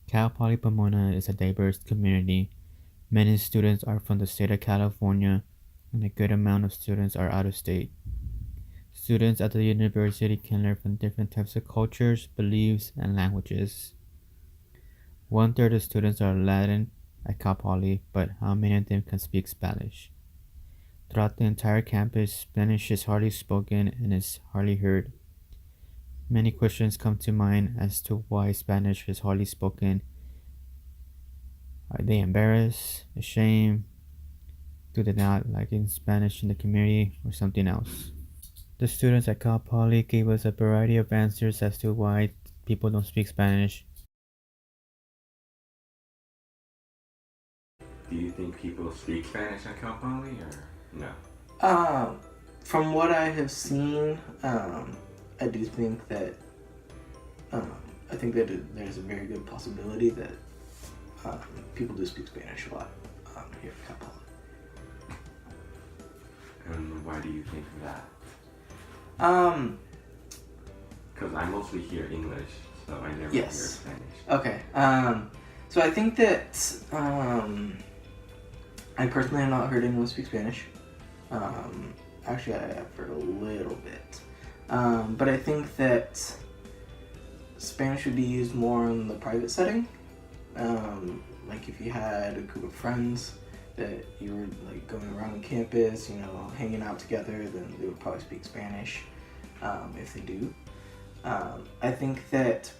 Cal Poly Pomona is a diverse community. Many students are from the state of California, and a good amount of students are out of state. Students at the university can learn from different types of cultures, beliefs, and languages. One third of students are Latin at Cal Poly, but how many of them can speak Spanish? Throughout the entire campus, Spanish is hardly spoken and is hardly heard. Many questions come to mind as to why Spanish is hardly spoken. Are they embarrassed, ashamed? Do they not like in Spanish in the community, or something else? The students at Cal Poly gave us a variety of answers as to why people don't speak Spanish. Do you think people speak Spanish at Cal Poly or no? Um, from what I have seen, I do think that um, there's a very good possibility that people do speak Spanish a lot here at Cal Poly. And why do you think that? Um, Because I mostly hear English, so I never Yes. hear Spanish. okay. So I think that I personally have not heard anyone speak Spanish. Actually, I have heard a little bit. But I think that Spanish would be used more in the private setting. Like if you had a group of friends that you were like going around campus, hanging out together, then they would probably speak Spanish if they do. I think that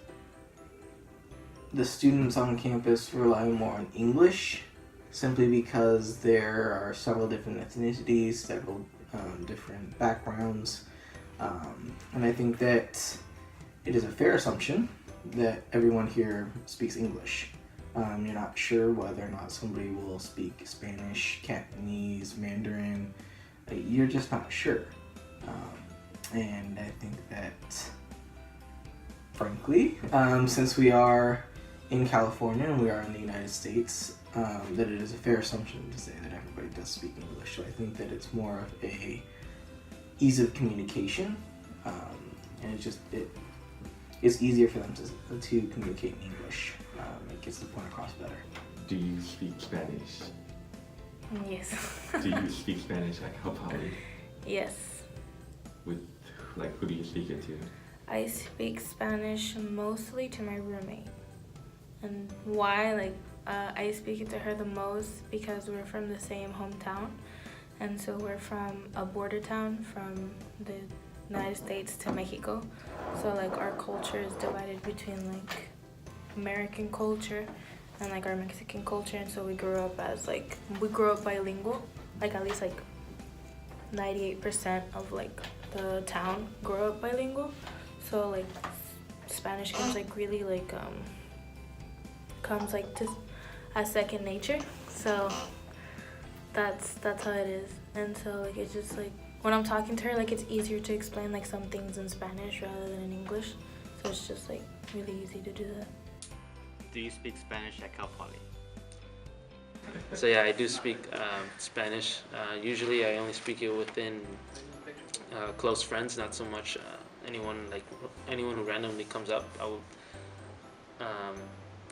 the students on campus rely more on English simply because there are several different ethnicities, several different backgrounds, and I think that it is a fair assumption that everyone here speaks English. You're not sure whether or not somebody will speak Spanish, Cantonese, Mandarin. You're just not sure. And I think that, frankly, since we are in California and we are in the United States, that it is a fair assumption to say that everybody does speak English. So I think that it's more of a ease of communication, and it's easier for them to communicate in English. It gets the point across better. Do you speak Spanish? Yes. Do you speak Spanish at Cal Poly? Yes. With, who do you speak it to? I speak Spanish mostly to my roommate. And why? I speak it to her the most because we're from the same hometown. And so we're from a border town from the United States to Mexico. So our culture is divided between American culture and our Mexican culture. And so we grew up bilingual. At least 98% of the town grew up bilingual. So Spanish comes really comes to as second nature. So that's how it is. And so it's just when I'm talking to her, it's easier to explain some things in Spanish rather than in English. So it's just really easy to do that. Do you speak Spanish at Cal Poly? So yeah, I do speak Spanish. Usually I only speak it within close friends, not so much anyone who randomly comes up.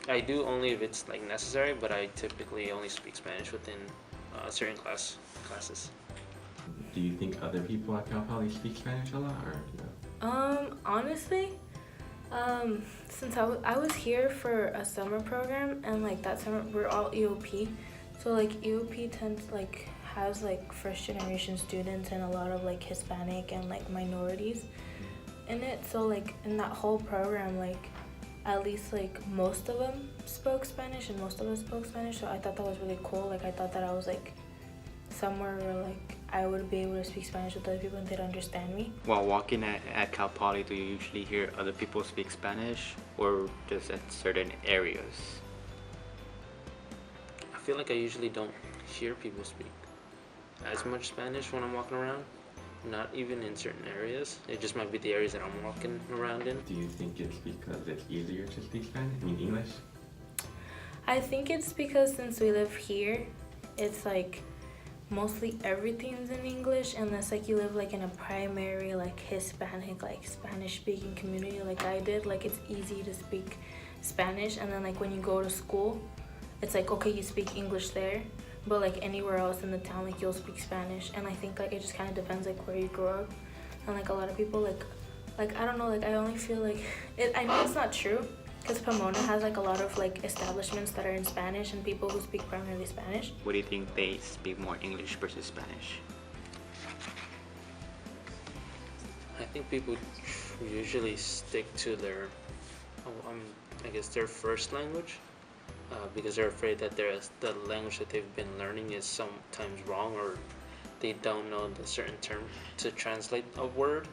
I do only if it's necessary, but I typically only speak Spanish within certain classes. Do you think other people at Cal Poly speak Spanish a lot, or no? Honestly, since I was here for a summer program, and that summer we're all EOP, so EOP tends has first generation students and a lot of Hispanic and minorities in it. So in that whole program, at least most of them spoke Spanish and most of us spoke Spanish. So I thought that was really cool. I thought that I was somewhere where I would be able to speak Spanish with other people and they'd understand me. While walking at Cal Poly, do you usually hear other people speak Spanish, or just at certain areas? I feel I usually don't hear people speak as much Spanish when I'm walking around. Not even in certain areas. It just might be the areas that I'm walking around in. Do you think it's because it's easier to speak Spanish? I mean English? I think it's because since we live here, it's mostly everything's in English, unless you live in a primary Hispanic Spanish speaking community like I did. It's easy to speak Spanish, and then like when you go to school, it's like okay, you speak English there, but like anywhere else in the town, like you'll speak Spanish. And I think like it just kind of depends like where you grow up, and like a lot of people like I don't know, like I only feel like it. I know it's not true, because Pomona has like a lot of like establishments that are in Spanish and people who speak primarily Spanish. What do you think they speak more English versus Spanish? I think people usually stick to their, I guess their first language, because they're afraid that the language that they've been learning is sometimes wrong, or they don't know the certain term to translate a word.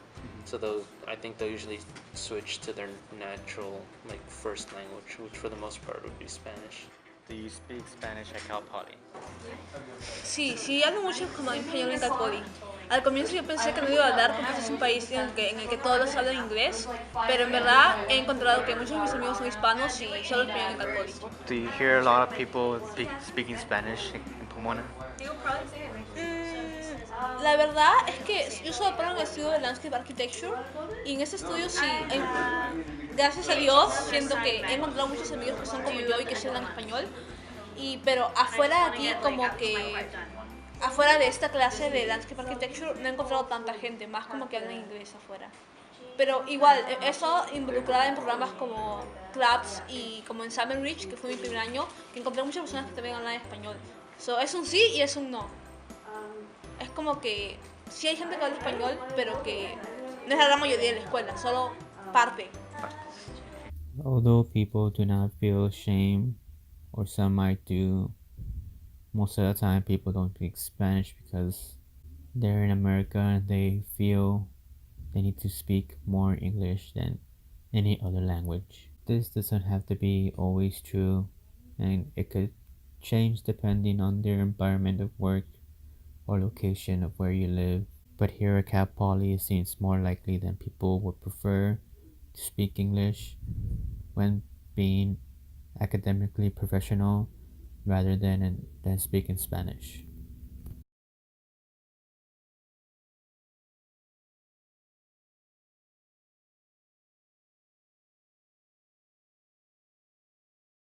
So I think they'll usually switch to their natural like first language, which for the most part would be Spanish. Do you speak Spanish at Cal Poly? Sí, sí, hablo mucho como español en Cal Poly. Al comienzo yo pensé que no iba a hablar porque este es un país en el que todos hablan inglés, pero en verdad he encontrado que muchos de mis amigos son hispanos y solo español en Cal Poly. Do you hear a lot of people speaking Spanish in Pomona? La verdad es que yo solo paro en el estudio de Landscape Architecture y en ese estudio sí, gracias a Dios, siento que he encontrado muchos amigos que son como yo y que se hablan español, pero afuera de aquí como que, afuera de esta clase de Landscape Architecture no he encontrado tanta gente, más como que hablan inglés afuera. Pero igual, he estado involucrada en programas como Clubs y como en Summer Ridge, que fue mi primer año, que encontré muchas personas que también hablan español. So, es un sí y es un no. Es como que sí hay gente que habla español, pero que no es la gran mayoría de la escuela, solo parte. Although people do not feel shame, or some might do, most of the time people don't speak Spanish because they're in America and they feel they need to speak more English than any other language. This doesn't have to be always true, and it could change depending on their environment of work or location of where you live. But here at Cal Poly, it seems more likely that people would prefer to speak English when being academically professional rather than speaking Spanish.